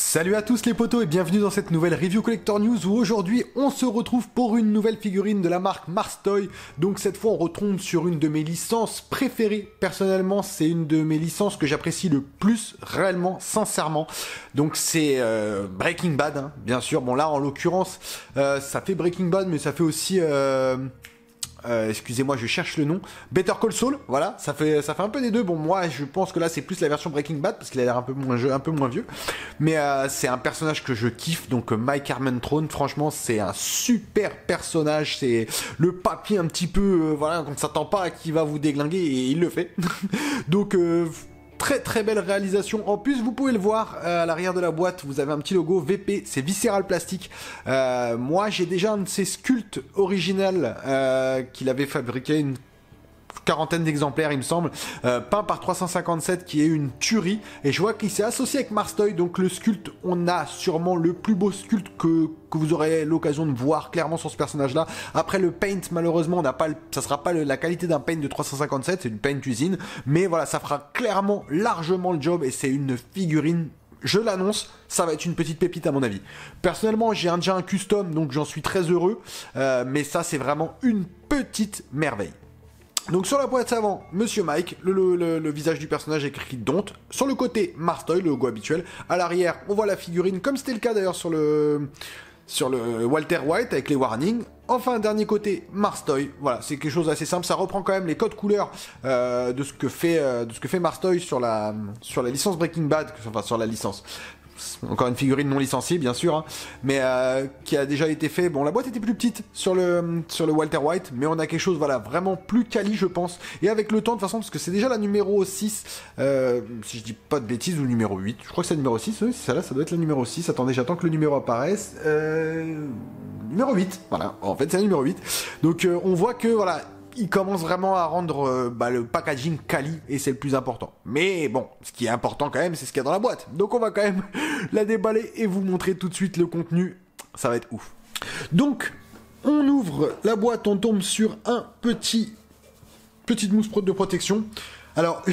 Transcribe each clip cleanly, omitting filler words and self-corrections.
Salut à tous les potos et bienvenue dans cette nouvelle Review Collector News où aujourd'hui on se retrouve pour une nouvelle figurine de la marque Mars Toy. Donc cette fois on retombe sur une de mes licences préférées. Personnellement c'est une de mes licences que j'apprécie le plus réellement, sincèrement. Donc c'est Breaking Bad, hein, bien sûr. Bon là en l'occurrence ça fait Breaking Bad mais ça fait aussi... excusez-moi, je cherche le nom. Better Call Saul, voilà, ça fait un peu des deux. Bon, moi, je pense que là, c'est plus la version Breaking Bad parce qu'il a l'air un peu moins vieux. Mais c'est un personnage que je kiffe. Donc, Mike Harmontrown, franchement, c'est un super personnage. C'est le papy un petit peu, voilà, on ne s'attend pas à qui va vous déglinguer et il le fait. Donc, très très belle réalisation. En plus, vous pouvez le voir à l'arrière de la boîte, vous avez un petit logo VP, c'est Visceral Plastic. Moi, j'ai déjà un de ses sculptes original qu'il avait fabriqué, une quarantaine d'exemplaires, il me semble, peint par 357, qui est une tuerie. Et je vois qu'il s'est associé avec Mars Toy, donc le sculpte, on a sûrement le plus beau sculpte que vous aurez l'occasion de voir clairement sur ce personnage-là. Après le paint, malheureusement, ça sera pas la qualité d'un paint de 357, c'est une paint usine, mais voilà, ça fera clairement largement le job et c'est une figurine. Je l'annonce, ça va être une petite pépite à mon avis. Personnellement, j'ai déjà un custom, donc j'en suis très heureux, mais ça, c'est vraiment une petite merveille. Donc sur la boîte avant, Monsieur Mike, le visage du personnage écrit Don't. Sur le côté, Mars Toy, le logo habituel. À l'arrière, on voit la figurine, comme c'était le cas d'ailleurs sur le Walter White avec les warnings. Enfin, dernier côté, Mars Toy. Voilà, c'est quelque chose d'assez simple. Ça reprend quand même les codes couleurs de ce que fait Mars Toy sur la licence Breaking Bad, enfin sur la licence. Encore une figurine non licenciée, bien sûr, hein, mais qui a déjà été fait. Bon, la boîte était plus petite sur le Walter White, mais on a quelque chose, voilà, vraiment plus quali, je pense. Et avec le temps, de toute façon, parce que c'est déjà la numéro 6, si je dis pas de bêtises, ou numéro 8. Je crois que c'est la numéro 6, oui, c'est ça là, ça doit être la numéro 6. Attendez, j'attends que le numéro apparaisse. Numéro 8, voilà. En fait, c'est la numéro 8. Donc, on voit que, voilà, il commence vraiment à rendre le packaging quali et c'est le plus important. Mais bon, ce qui est important quand même, c'est ce qu'il y a dans la boîte. Donc on va quand même la déballer et vous montrer tout de suite le contenu. Ça va être ouf. Donc, on ouvre la boîte, on tombe sur un petite mousse de protection. Alors...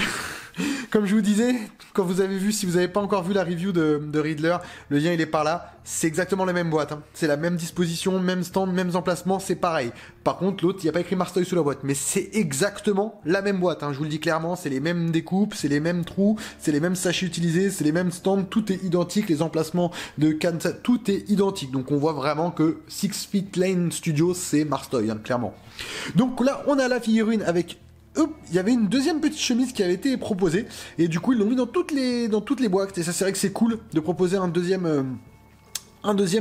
Comme je vous disais, quand vous avez vu, si vous n'avez pas encore vu la review de Riddler, le lien il est par là, c'est exactement la même boîte, hein. C'est la même disposition, même stand, mêmes emplacements, c'est pareil. Par contre, l'autre, il n'y a pas écrit Mars Toy sous la boîte, mais c'est exactement la même boîte, hein. Je vous le dis clairement, c'est les mêmes découpes, c'est les mêmes trous, c'est les mêmes sachets utilisés, c'est les mêmes stands, tout est identique, les emplacements de cannes, tout est identique. Donc on voit vraiment que Six Feet Lane Studios, c'est Mars Toy, hein, clairement. Donc là, on a la figurine avec... il y avait une deuxième petite chemise qui avait été proposée et du coup ils l'ont mis dans toutes les boîtes et ça c'est vrai que c'est cool de proposer un deuxième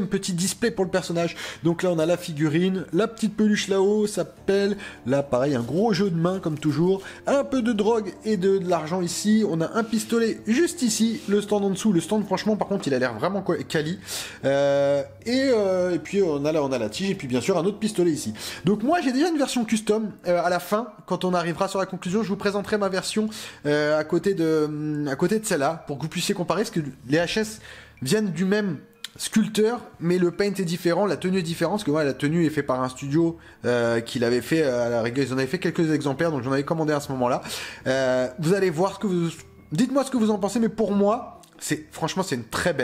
petit display pour le personnage. Donc là on a la figurine, la petite peluche là-haut s'appelle, là pareil un gros jeu de main comme toujours, un peu de drogue et de l'argent ici, on a un pistolet juste ici, le stand en dessous, le stand franchement par contre il a l'air vraiment quali, et puis on a la tige et puis bien sûr un autre pistolet ici. Donc moi j'ai déjà une version custom, à la fin quand on arrivera sur la conclusion je vous présenterai ma version à côté de celle-là pour que vous puissiez comparer parce que les HS viennent du même sculpteur, mais le paint est différent, la tenue est différente, parce que la tenue est faite par un studio qui l'avait fait à la rigueur, ils en avaient fait quelques exemplaires, donc j'en avais commandé à ce moment-là. Vous allez voir dites-moi ce que vous en pensez, mais pour moi, franchement c'est une très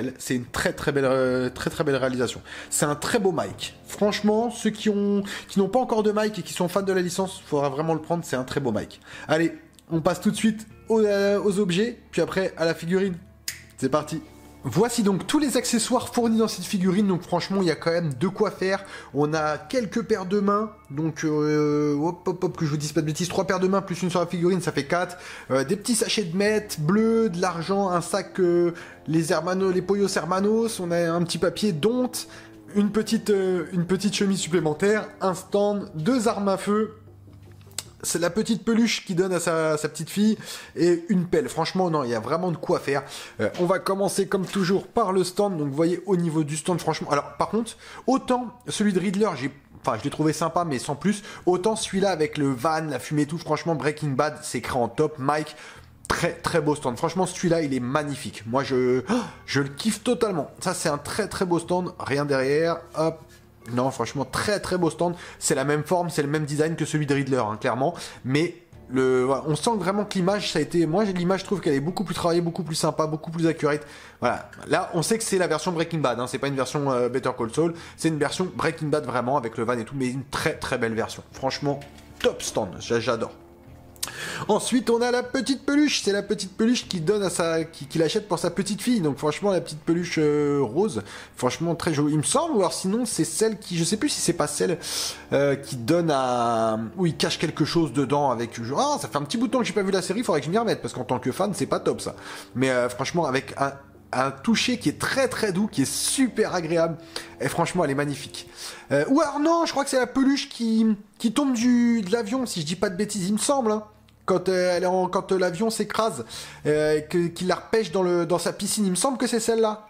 très belle réalisation. C'est un très beau Mike. Franchement, ceux qui n'ont pas encore de Mike et qui sont fans de la licence, il faudra vraiment le prendre, c'est un très beau Mike. Allez, on passe tout de suite aux objets, puis après à la figurine. C'est parti. Voici donc tous les accessoires fournis dans cette figurine, donc franchement il y a quand même de quoi faire. On a quelques paires de mains, donc que je vous dise pas de bêtises, 3 paires de mains plus une sur la figurine, ça fait 4. Des petits sachets de meth, bleu, de l'argent, un sac les Pollos Hermanos, on a un petit papier Don't, une petite chemise supplémentaire, un stand, 2 armes à feu. C'est la petite peluche qui donne à sa petite fille et une pelle. Franchement, non, il y a vraiment de quoi faire. On va commencer comme toujours par le stand. Donc, vous voyez, au niveau du stand, franchement... Alors, par contre, autant celui de Riddler, je l'ai trouvé sympa, mais sans plus. Autant celui-là avec le van, la fumée et tout. Franchement, Breaking Bad, c'est créé en top. Mike, très très beau stand. Franchement, celui-là, il est magnifique. Moi, je le kiffe totalement. Ça, c'est un très très beau stand. Rien derrière. Hop. Non, franchement, très très beau stand. C'est la même forme, c'est le même design que celui de Riddler, hein, clairement. Mais Voilà, on sent vraiment que l'image, ça a été... Moi, l'image, je trouve qu'elle est beaucoup plus travaillée, beaucoup plus sympa, beaucoup plus accurate. Voilà. Là, on sait que c'est la version Breaking Bad. Hein. C'est pas une version Better Call Saul. C'est une version Breaking Bad vraiment, avec le van et tout. Mais une très très belle version. Franchement, top stand. J'adore. Ensuite, on a la petite peluche. C'est la petite peluche qui donne à qu'il achète pour sa petite fille. Donc, franchement, la petite peluche rose, franchement, très jolie. Il me semble, ou alors sinon, c'est celle qui, je sais plus si c'est pas celle qui donne à, où il cache quelque chose dedans avec. Ah, ça fait un petit bout de temps que j'ai pas vu la série. Faudrait que je m'y remette parce qu'en tant que fan, c'est pas top ça. Mais franchement, avec un toucher qui est très très doux, qui est super agréable. Et franchement, elle est magnifique. Ou alors non, je crois que c'est la peluche qui tombe de l'avion, si je dis pas de bêtises, il me semble. Hein. Quand l'avion s'écrase, qu'il la repêche dans sa piscine, il me semble que c'est celle-là.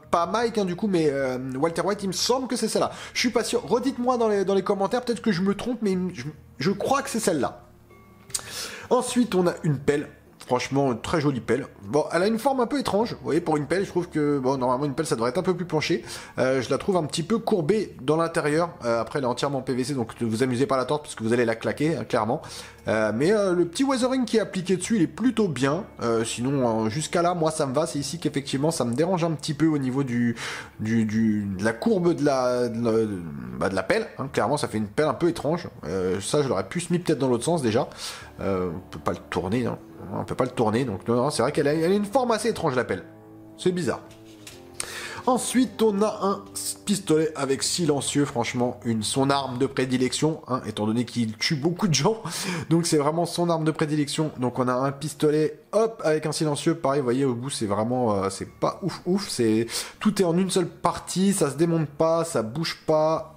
Pas Mike, hein, du coup, mais Walter White, il me semble que c'est celle-là. Je suis pas sûr. Redites-moi dans les commentaires, peut-être que je me trompe, mais je crois que c'est celle-là. Ensuite, on a une pelle. Franchement, une très jolie pelle. Bon, elle a une forme un peu étrange. Vous voyez, pour une pelle, je trouve que, bon, normalement, une pelle, ça devrait être un peu plus penché. Je la trouve un petit peu courbée dans l'intérieur. Après, elle est entièrement PVC, donc ne vous amusez pas à la tordre, parce que vous allez la claquer, hein, clairement. Mais le petit weathering qui est appliqué dessus, il est plutôt bien. Sinon, jusqu'à là, moi, ça me va. C'est ici qu'effectivement, ça me dérange un petit peu au niveau de la courbe de la pelle. Hein. Clairement, ça fait une pelle un peu étrange. Ça, je l'aurais pu se mis peut-être dans l'autre sens, déjà. On peut pas le tourner, hein. On peut pas le tourner, donc non, c'est vrai qu'elle a une forme assez étrange, la pelle. C'est bizarre. Ensuite, on a un pistolet avec silencieux, franchement, son arme de prédilection, hein, étant donné qu'il tue beaucoup de gens. Donc c'est vraiment son arme de prédilection. Donc on a un pistolet, hop, avec un silencieux, pareil, vous voyez, au bout, c'est vraiment, c'est pas ouf, tout est en une seule partie, ça se démonte pas, ça bouge pas,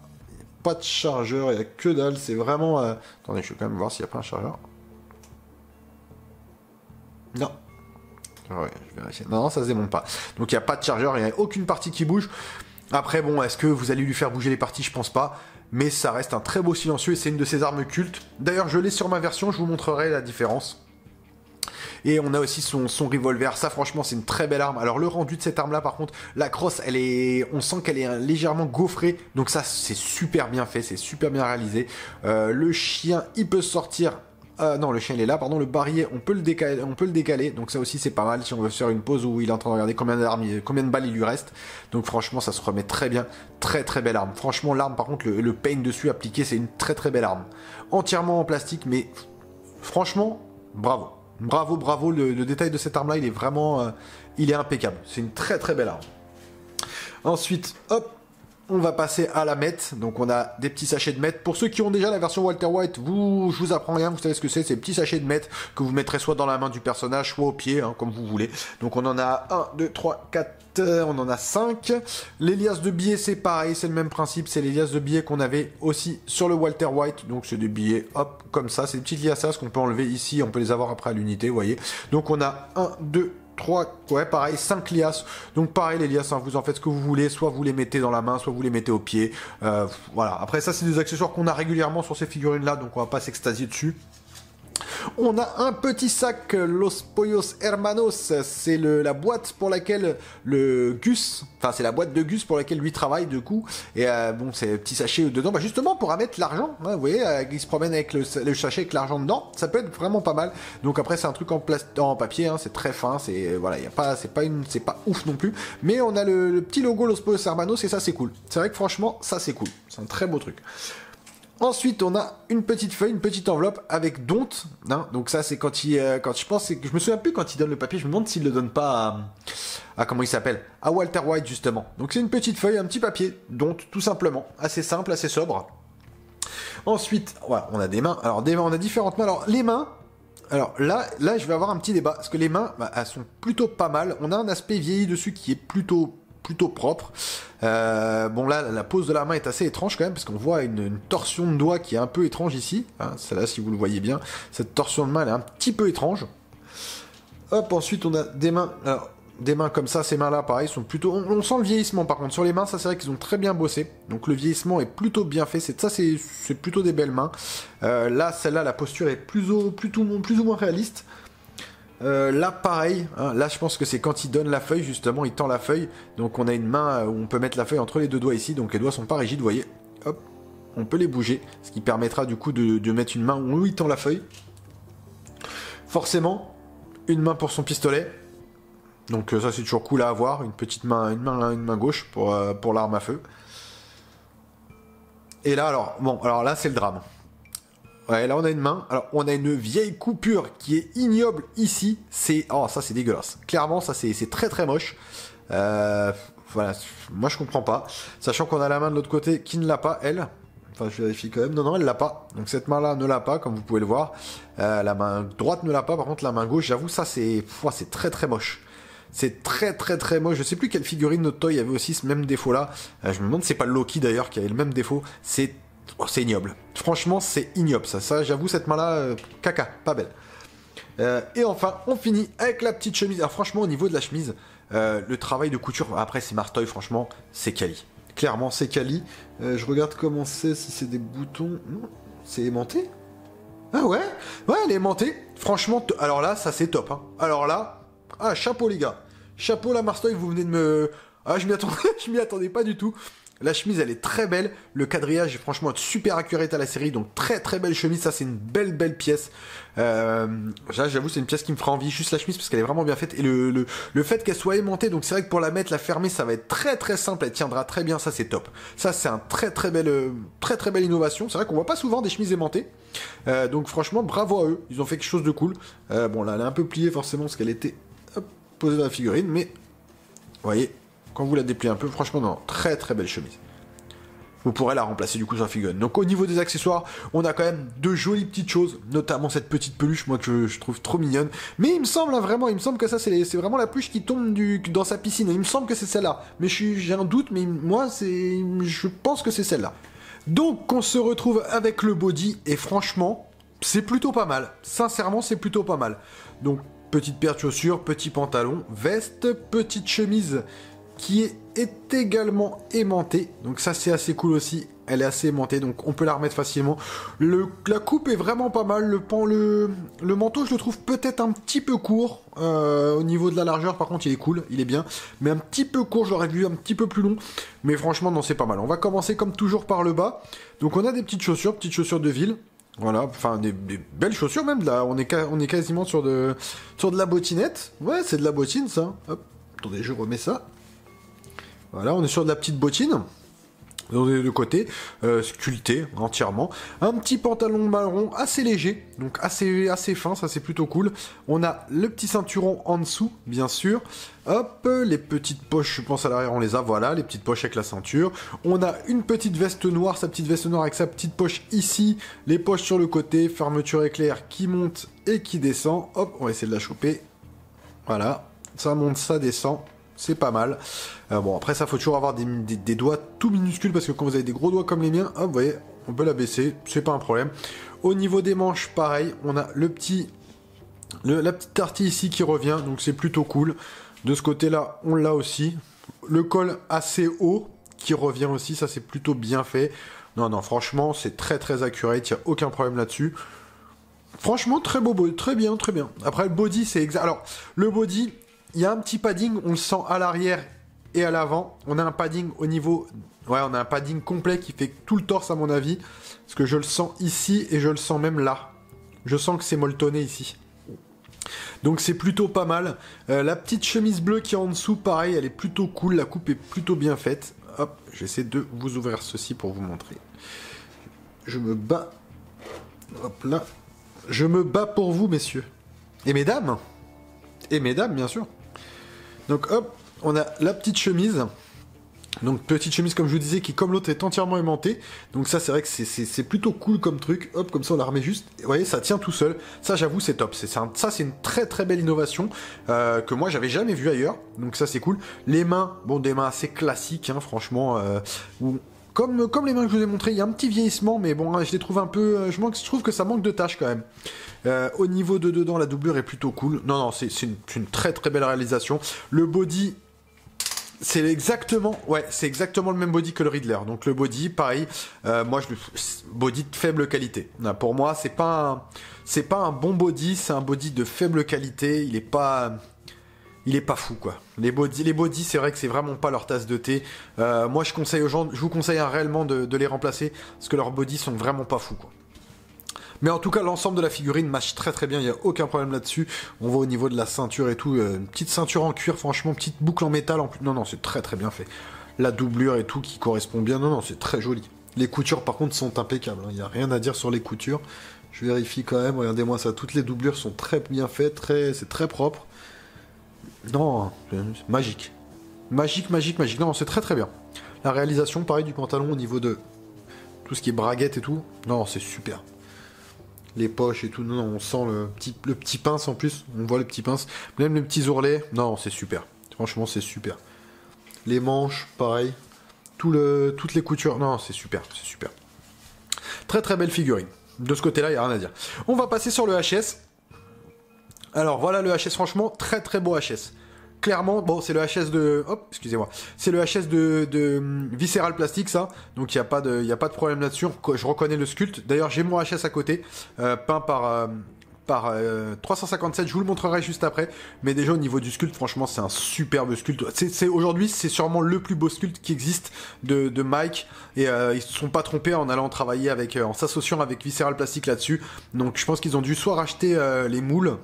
pas de chargeur, il y a que dalle, c'est vraiment... Attendez, je vais quand même voir s'il n'y a pas un chargeur. Non. Ouais, je vais vérifier. Non, ça se démonte pas. Donc il n'y a pas de chargeur, il n'y a aucune partie qui bouge. Après, bon, est-ce que vous allez lui faire bouger les parties? Je pense pas. Mais ça reste un très beau silencieux et c'est une de ses armes cultes. D'ailleurs, je l'ai sur ma version, je vous montrerai la différence. Et on a aussi son revolver. Ça, franchement, c'est une très belle arme. Alors, le rendu de cette arme-là, par contre, la crosse, on sent qu'elle est légèrement gaufrée. Donc ça, c'est super bien fait, c'est super bien réalisé. Le chien, il peut sortir... non, le chien il est là, pardon, le barillet on peut le décaler, donc ça aussi c'est pas mal si on veut faire une pause où il est en train de regarder combien de balles il lui reste. Donc franchement ça se remet très bien, très très belle arme. Franchement l'arme par contre, le paint dessus appliqué, c'est une très très belle arme. Entièrement en plastique, mais franchement, bravo. Bravo, le détail de cette arme là, il est vraiment, il est impeccable. C'est une très très belle arme. Ensuite, hop, on va passer à la meth. Donc on a des petits sachets de meth. Pour ceux qui ont déjà la version Walter White, je vous apprends rien, vous savez ce que c'est. C'est des petits sachets de meth que vous mettrez soit dans la main du personnage, soit au pied, hein, comme vous voulez. Donc on en a 1, 2, 3, 4, on en a 5. Les liasses de billets, c'est pareil, c'est le même principe. C'est les liasses de billets qu'on avait aussi sur le Walter White. Donc c'est des billets, hop, comme ça. C'est des petites liasses qu'on peut enlever ici. On peut les avoir après à l'unité, vous voyez. Donc on a 1, 2, 3, ouais, pareil, 5 liasses. Donc pareil, les liasses, hein, vous en faites ce que vous voulez. Soit vous les mettez dans la main, soit vous les mettez au pied. Voilà. Après, ça, c'est des accessoires qu'on a régulièrement sur ces figurines-là. Donc on va pas s'extasier dessus. On a un petit sac Los Pollos Hermanos, c'est la boîte pour laquelle le Gus, enfin c'est la boîte de Gus pour laquelle lui travaille du coup, et bon c'est un petit sachet dedans, bah justement pour mettre l'argent, hein, vous voyez, il se promène avec le sachet avec l'argent dedans, ça peut être vraiment pas mal. Donc après c'est un truc en papier, hein, c'est très fin, c'est voilà, c'est pas ouf non plus, mais on a le petit logo Los Pollos Hermanos et ça c'est cool. C'est vrai que franchement ça c'est cool, c'est un très beau truc. Ensuite, on a une petite feuille, une petite enveloppe avec Don't. Hein, donc ça, c'est quand je pense, c'est que je me souviens plus quand il donne le papier. Je me demande s'il le donne pas à comment il s'appelle, à Walter White justement. Donc c'est une petite feuille, un petit papier, Don't, tout simplement, assez simple, assez sobre. Ensuite, voilà, on a des mains. Alors des mains, on a différentes mains. Alors les mains. Alors là, je vais avoir un petit débat parce que les mains, bah, elles sont plutôt pas mal. On a un aspect vieilli dessus qui est plutôt propre. Bon là, la pose de la main est assez étrange quand même, parce qu'on voit une torsion de doigt qui est un peu étrange ici. Hein, celle-là, si vous le voyez bien, cette torsion de main, elle est un petit peu étrange. Hop, ensuite on a des mains. Alors, des mains comme ça, ces mains-là, pareil, sont plutôt... On sent le vieillissement, par contre. Sur les mains, ça, c'est vrai qu'ils ont très bien bossé. Donc, le vieillissement est plutôt bien fait. C'est plutôt des belles mains. Là, celle-là, la posture est plus ou moins réaliste. Là pareil, hein, là je pense que c'est quand il donne la feuille justement, il tend la feuille, donc on a une main où on peut mettre la feuille entre les deux doigts ici, donc les doigts sont pas rigides, vous voyez, hop, on peut les bouger, ce qui permettra du coup de mettre une main où il tend la feuille. Forcément, une main pour son pistolet. Donc ça c'est toujours cool à avoir, une petite main, une main gauche pour l'arme à feu. Et là alors, bon, alors là c'est le drame. Ouais, là on a une main, alors on a une vieille coupure qui est ignoble ici, oh ça c'est dégueulasse. Clairement ça c'est très très moche. Voilà, moi je comprends pas. Sachant qu'on a la main de l'autre côté qui ne l'a pas, elle. Enfin je vérifie quand même, non elle l'a pas. Donc cette main là ne l'a pas, comme vous pouvez le voir. La main droite ne l'a pas, par contre la main gauche, j'avoue ça c'est très très moche. C'est très très très moche. Je sais plus quelle figurine de Toy avait aussi ce même défaut là. Je me demande si c'est pas Loki d'ailleurs qui avait le même défaut. C'est ignoble. Franchement c'est ignoble ça j'avoue cette main là, caca, pas belle. Et enfin on finit avec la petite chemise. Alors franchement au niveau de la chemise, le travail de couture, après c'est Mars Toy, franchement c'est quali. Clairement c'est quali. Je regarde comment c'est, si c'est des boutons. Non, c'est aimanté. Ah ouais, elle est aimantée. Franchement, alors là ça c'est top. Hein. Alors là, chapeau les gars. Chapeau la Mars Toy, vous venez de me... Ah je m'y attendais pas du tout. La chemise elle est très belle, le quadrillage est franchement super accurate à la série, donc très très belle chemise, ça c'est une belle pièce. J'avoue c'est une pièce qui me fera envie, juste la chemise parce qu'elle est vraiment bien faite, et le fait qu'elle soit aimantée, donc c'est vrai que pour la mettre, la fermer, ça va être très très simple, elle tiendra très bien, ça c'est top. Ça c'est un très très belle innovation, c'est vrai qu'on voit pas souvent des chemises aimantées, donc franchement bravo à eux, ils ont fait quelque chose de cool. Bon là elle est un peu pliée forcément parce qu'elle était posée dans la figurine, mais vous voyez... Quand vous la dépliez un peu, franchement, non, très très belle chemise. Vous pourrez la remplacer du coup sur la figurine. Donc au niveau des accessoires, on a quand même de jolies petites choses, notamment cette petite peluche, moi que je trouve trop mignonne. Mais il me semble vraiment, que ça c'est vraiment la peluche qui tombe dans sa piscine. Il me semble que c'est celle-là. Mais j'ai un doute, mais moi je pense que c'est celle-là. Donc on se retrouve avec le body, et franchement, c'est plutôt pas mal. Sincèrement, c'est plutôt pas mal. Donc petite paire de chaussures, petit pantalon, veste, petite chemise qui est également aimantée, donc ça c'est assez cool aussi, elle est assez aimantée, donc on peut la remettre facilement. La coupe est vraiment pas mal, le manteau je le trouve peut-être un petit peu court, au niveau de la largeur par contre il est cool, il est bien, mais un petit peu court, j'aurais vu un petit peu plus long, mais franchement non c'est pas mal. On va commencer comme toujours par le bas, donc on a des petites chaussures de ville. Voilà, enfin des belles chaussures même, là on est quasiment sur de la bottinette, ouais c'est de la bottine ça, hop, attendez je remets ça. Voilà, on est sur de la petite bottine, de côté, sculpté entièrement. Un petit pantalon marron assez léger, donc assez fin, ça c'est plutôt cool. On a le petit ceinturon en dessous, bien sûr. Hop, les petites poches, je pense à l'arrière, on les a, voilà, les petites poches avec la ceinture. On a une petite veste noire, sa petite veste noire avec sa petite poche ici. Les poches sur le côté, fermeture éclair qui monte et qui descend. Hop, on va essayer de la choper. Voilà, ça monte, ça descend. C'est pas mal. Bon, après ça, faut toujours avoir des doigts tout minuscules, parce que quand vous avez des gros doigts comme les miens, hop, vous voyez, on peut la baisser, c'est pas un problème. Au niveau des manches, pareil, on a la petite tartille ici qui revient, donc c'est plutôt cool. De ce côté-là, on l'a aussi. Le col assez haut qui revient aussi, ça c'est plutôt bien fait. Non, franchement, c'est très très accurate, il n'y a aucun problème là-dessus. Franchement, très beau, très bien. Après, le body, c'est exact. Alors, le body... Il y a un petit padding, on le sent à l'arrière et à l'avant. On a un padding au niveau... Ouais, on a un padding complet qui fait tout le torse à mon avis. Parce que je le sens ici et je le sens même là. Je sens que c'est molletonné ici. Donc c'est plutôt pas mal. La petite chemise bleue qui est en dessous, pareil, elle est plutôt cool. La coupe est plutôt bien faite. Hop, j'essaie de vous ouvrir ceci pour vous montrer. Je me bats. Hop là. Je me bats pour vous, messieurs. Et mesdames. Bien sûr. Donc hop, on a la petite chemise. Donc petite chemise comme je vous disais qui comme l'autre est entièrement aimantée. Donc ça c'est vrai que c'est plutôt cool comme truc. Hop, comme ça on la remet juste. Et vous voyez, ça tient tout seul. Ça j'avoue c'est top. Ça c'est une très très belle innovation que moi j'avais jamais vue ailleurs. Donc ça c'est cool. Les mains, bon des mains assez classiques hein, franchement. Comme les mains que je vous ai montrées, il y a un petit vieillissement, mais bon, je les trouve un peu... je trouve que ça manque de tâches quand même. Au niveau de dedans, la doublure est plutôt cool. Non, c'est une très très belle réalisation. Le body, c'est exactement le même body que le Riddler. Donc le body, pareil, body de faible qualité. Pour moi, c'est pas un bon body, c'est un body de faible qualité. Il est pas fou quoi. Les body, c'est vrai que c'est vraiment pas leur tasse de thé. Moi je vous conseille réellement de les remplacer parce que leurs body sont vraiment pas fous quoi. Mais en tout cas, l'ensemble de la figurine match très très bien, il n'y a aucun problème là-dessus. On voit au niveau de la ceinture et tout, une petite ceinture en cuir, franchement, petite boucle en métal en plus. Non, non, c'est très très bien fait. La doublure et tout qui correspond bien, non, non, c'est très joli. Les coutures par contre sont impeccables, il n'y a rien à dire sur les coutures. Je vérifie quand même, regardez-moi ça, toutes les doublures sont très bien faites, c'est très propre. Non, c'est magique. Magique, magique, magique. Non, c'est très très bien. La réalisation, pareil, du pantalon au niveau de tout ce qui est braguette et tout. Non, c'est super. Les poches et tout, non, on sent le petit pince en plus. On voit le petit pince. Même les petits ourlets. Non, c'est super. Franchement, c'est super. Les manches, pareil. Toutes les coutures. Non, c'est super, c'est super. Très très belle figurine. De ce côté-là, il n'y a rien à dire. On va passer sur le HS. Alors voilà le HS, franchement, très très beau HS. Clairement, bon, c'est le HS de... Hop, excusez-moi. C'est le HS de Visceral Plastic, ça. Donc, il n'y a pas de problème là-dessus. Je reconnais le sculpte. D'ailleurs, j'ai mon HS à côté, peint par 357. Je vous le montrerai juste après. Mais déjà, au niveau du sculpte, franchement, c'est un superbe sculpte. Aujourd'hui, c'est sûrement le plus beau sculpte qui existe de Mike. Et ils se sont pas trompés en allant travailler en s'associant avec Visceral Plastic là-dessus. Donc, je pense qu'ils ont dû soit racheter les moules,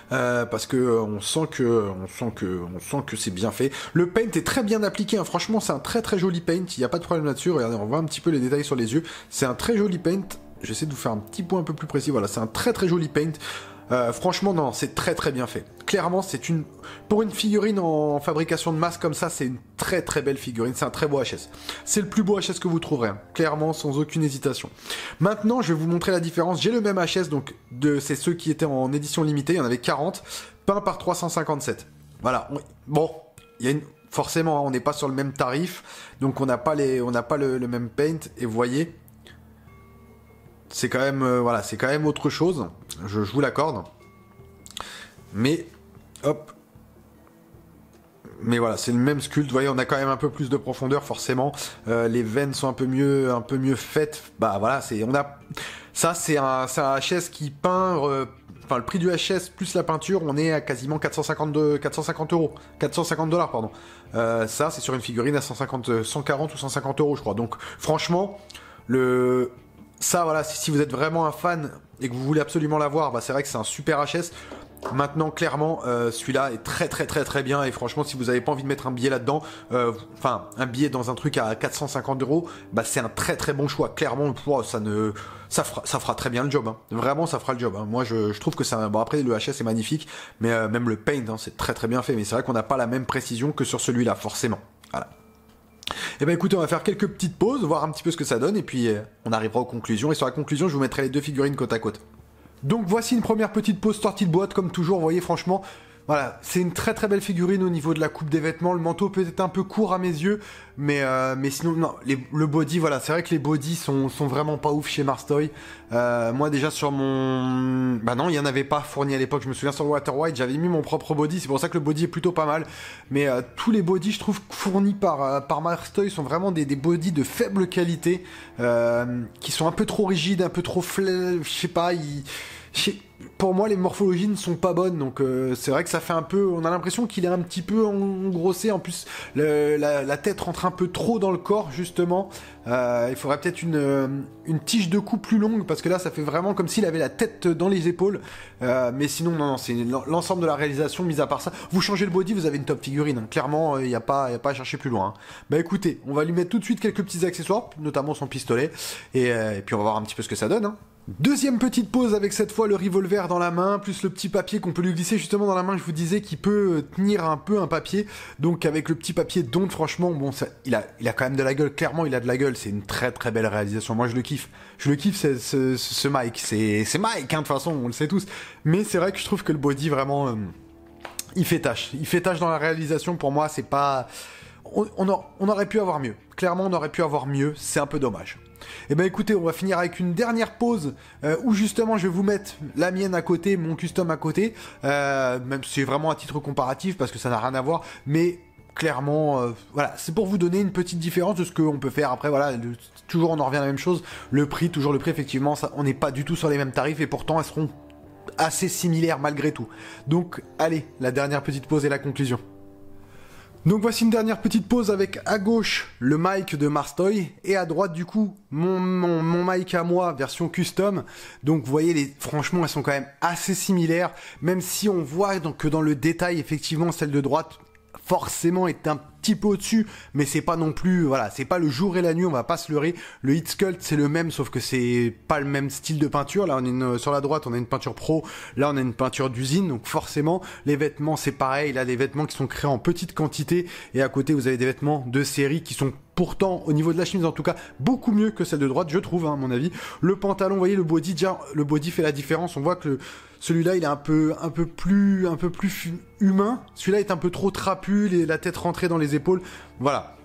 parce que on sent que c'est bien fait. Le paint est très bien appliqué, hein. Franchement c'est un très très joli paint, il n'y a pas de problème là-dessus. Regardez, on voit un petit peu les détails sur les yeux. C'est un très joli paint. J'essaie de vous faire un petit point un peu plus précis. Voilà, c'est un très très joli paint. Franchement non, c'est très très bien fait. Clairement pour une figurine en fabrication de masse comme ça, c'est une très très belle figurine, c'est un très beau HS. C'est le plus beau HS que vous trouverez, hein. Clairement sans aucune hésitation. Maintenant je vais vous montrer la différence. J'ai le même HS, donc c'est ceux qui étaient en édition limitée, il y en avait 40, peint par 357. Voilà, bon, il y a forcément, hein, on n'est pas sur le même tarif, donc on n'a pas le même paint, et vous voyez, c'est quand même, voilà, c'est quand même autre chose, je vous l'accorde. Mais, hop. Mais voilà, c'est le même sculpte. Vous voyez, on a quand même un peu plus de profondeur, forcément. Les veines sont un peu mieux faites. Bah voilà, c'est un HS qui peint, enfin, le prix du HS plus la peinture, on est à quasiment 450 euros. 450 $, pardon. Ça, c'est sur une figurine à 140 ou 150 euros, je crois. Donc, franchement, ça, voilà, si vous êtes vraiment un fan et que vous voulez absolument l'avoir, bah, c'est vrai que c'est un super HS. Maintenant, clairement, celui-là est très très très très bien. Et franchement, si vous n'avez pas envie de mettre un billet là-dedans, enfin, un billet dans un truc à 450 euros, bah, c'est un très très bon choix. Clairement, ça fera très bien le job, hein. Vraiment, ça fera le job, hein. Moi, je trouve que bon, après, le HS est magnifique, mais même le paint, hein, c'est très très bien fait. Mais c'est vrai qu'on n'a pas la même précision que sur celui-là, forcément. Voilà. Et ben écoutez, on va faire quelques petites pauses, voir un petit peu ce que ça donne, et puis on arrivera aux conclusions. Et sur la conclusion, je vous mettrai les deux figurines côte à côte. Donc voici une première petite pause sortie de boîte, comme toujours, vous voyez, franchement, voilà, c'est une très très belle figurine au niveau de la coupe des vêtements. Le manteau peut être un peu court à mes yeux, mais sinon, non, le body, voilà, c'est vrai que les bodies sont vraiment pas ouf chez Marstoy. Moi déjà sur mon... Bah non, il y en avait pas fourni à l'époque, je me souviens sur le Water White, j'avais mis mon propre body, c'est pour ça que le body est plutôt pas mal. Mais tous les bodies, je trouve, fournis par Marstoy sont vraiment des bodies de faible qualité, qui sont un peu trop rigides, un peu trop je sais pas, pour moi, les morphologies ne sont pas bonnes, donc c'est vrai que ça fait un peu... On a l'impression qu'il est un petit peu engrossé, en plus la tête rentre un peu trop dans le corps, justement. Il faudrait peut-être une tige de cou plus longue, parce que là, ça fait vraiment comme s'il avait la tête dans les épaules. Mais sinon, non, c'est l'ensemble de la réalisation, mis à part ça. Vous changez le body, vous avez une top figurine, hein. Clairement, il n'y a pas à chercher plus loin, hein. Bah écoutez, on va lui mettre tout de suite quelques petits accessoires, notamment son pistolet, et puis on va voir un petit peu ce que ça donne, hein. Deuxième petite pause avec cette fois le revolver dans la main, plus le petit papier qu'on peut lui glisser justement dans la main, je vous disais qu'il peut tenir un peu un papier, donc avec le petit papier Don't, franchement, bon, il a quand même de la gueule, clairement il a de la gueule, c'est une très très belle réalisation, moi je le kiffe, ce Mike, c'est Mike, hein, de toute façon, on le sait tous, mais c'est vrai que je trouve que le body vraiment, il fait tâche dans la réalisation, pour moi c'est pas... On aurait pu avoir mieux, clairement on aurait pu avoir mieux, c'est un peu dommage. Et ben écoutez, on va finir avec une dernière pause où justement je vais vous mettre la mienne à côté, mon custom à côté, même si c'est vraiment à titre comparatif parce que ça n'a rien à voir, mais clairement, voilà, c'est pour vous donner une petite différence de ce qu'on peut faire. Après, voilà, toujours on en revient à la même chose, toujours le prix, effectivement, ça, on n'est pas du tout sur les mêmes tarifs et pourtant elles seront assez similaires malgré tout. Donc allez, la dernière petite pause et la conclusion. Donc voici une dernière petite pause avec à gauche le mic de Marstoy et à droite du coup mon mic à moi version custom. Donc vous voyez franchement elles sont quand même assez similaires, même si on voit donc que dans le détail effectivement celle de droite forcément est un petit peu au-dessus, mais c'est pas non plus, voilà, c'est pas le jour et la nuit, on va pas se leurrer. Le Hit Sculpt c'est le même, sauf que c'est pas le même style de peinture. Là on est sur la droite on a une peinture pro, là on a une peinture d'usine, donc forcément les vêtements c'est pareil, là des vêtements qui sont créés en petite quantité, et à côté vous avez des vêtements de série qui sont pourtant au niveau de la chemise en tout cas beaucoup mieux que celle de droite, je trouve, hein, à mon avis. Le pantalon, vous voyez le body, déjà le body fait la différence, on voit que celui-là il est un peu plus humain, celui-là est un peu trop trapu, la tête rentrée dans les épaules, voilà.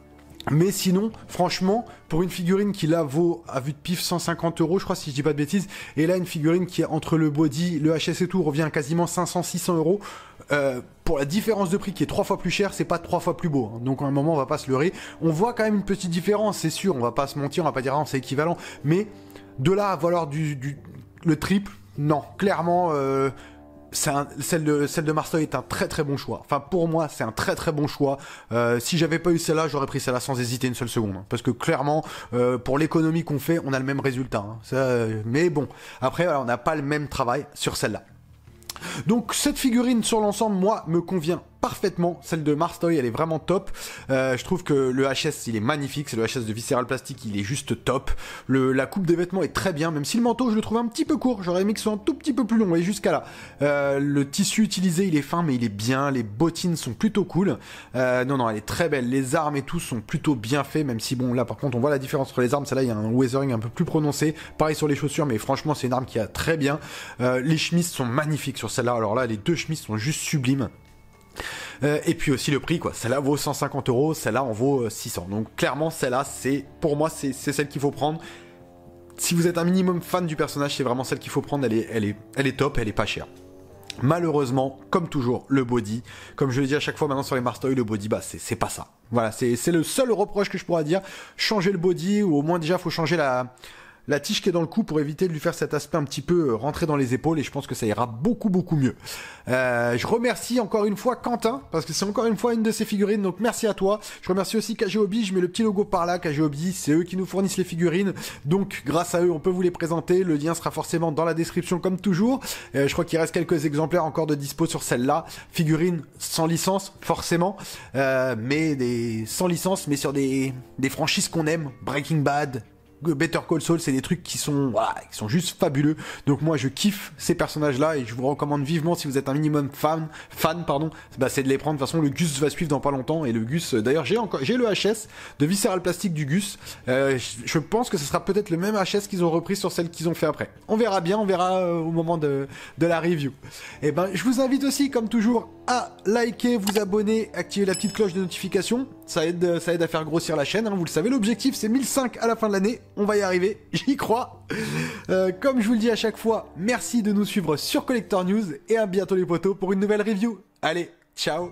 Mais sinon, franchement, pour une figurine qui là vaut à vue de pif 150 €, je crois, si je dis pas de bêtises, et là une figurine qui est entre le body, le HS et tout, revient à quasiment 500-600 €, pour la différence de prix qui est 3 fois plus cher, c'est pas 3 fois plus beau, hein. Donc à un moment on va pas se leurrer, on voit quand même une petite différence, c'est sûr, on va pas se mentir, on va pas dire ah c'est équivalent, mais de là à valoir le triple, non, clairement, celle de Marstoy est un très très bon choix. Enfin pour moi c'est un très très bon choix. Si j'avais pas eu celle-là, j'aurais pris celle-là sans hésiter une seule seconde, hein. Parce que clairement pour l'économie qu'on fait, on a le même résultat, hein. Mais bon, après voilà, on n'a pas le même travail sur celle-là. Donc cette figurine sur l'ensemble, moi, me convient parfaitement. Celle de Marstoy, elle est vraiment top. Je trouve que le HS, il est magnifique. C'est le HS de Visceral Plastic, il est juste top. La coupe des vêtements est très bien, même si le manteau, je le trouve un petit peu court. J'aurais aimé que ce soit un tout petit peu plus long, et jusqu'à là. Le tissu utilisé, il est fin, mais il est bien. Les bottines sont plutôt cool. Non, elle est très belle. Les armes et tout sont plutôt bien faits, même si, bon, là, par contre, on voit la différence entre les armes. Celle-là, il y a un weathering un peu plus prononcé. Pareil sur les chaussures, mais franchement, c'est une arme qui a très bien. Les chemises sont magnifiques sur celle-là. Alors là, les deux chemises sont juste sublimes. Et puis aussi le prix, quoi. Celle-là vaut 150 €, celle-là en vaut 600. Donc clairement, celle-là, pour moi, c'est celle qu'il faut prendre. Si vous êtes un minimum fan du personnage, c'est vraiment celle qu'il faut prendre. Elle est top, elle est pas chère. Malheureusement, comme toujours, le body, comme je le dis à chaque fois maintenant sur les Marstoy, le body, bah c'est pas ça. Voilà, c'est le seul reproche que je pourrais dire. Changer le body, ou au moins déjà, faut changer la tige qui est dans le cou pour éviter de lui faire cet aspect un petit peu rentré dans les épaules, et je pense que ça ira beaucoup mieux. Je remercie encore une fois Quentin, parce que c'est encore une fois une de ses figurines, donc merci à toi. Je remercie aussi KG Hobby, je mets le petit logo par là, KG Hobby, c'est eux qui nous fournissent les figurines, donc grâce à eux on peut vous les présenter, le lien sera forcément dans la description comme toujours. Je crois qu'il reste quelques exemplaires encore de dispo sur celle-là, figurines sans licence forcément, mais sans licence, mais sur des franchises qu'on aime, Breaking Bad, Better Call Saul, c'est des trucs qui sont juste fabuleux. Donc moi je kiffe ces personnages-là, et je vous recommande vivement, si vous êtes un minimum fan, c'est de les prendre. De toute façon le Gus va suivre dans pas longtemps, et le Gus, d'ailleurs j'ai le HS de Visceral Plastic du Gus. Je pense que ce sera peut-être le même HS qu'ils ont repris sur celle qu'ils ont fait après. On verra bien, on verra au moment de la review. Et ben je vous invite aussi comme toujours à liker, vous abonner, activer la petite cloche de notification. Ça aide à faire grossir la chaîne, hein. Vous le savez, l'objectif c'est 1005 à la fin de l'année. On va y arriver, j'y crois. Comme je vous le dis à chaque fois, merci de nous suivre sur Collector News, et à bientôt les potos pour une nouvelle review. Allez, ciao.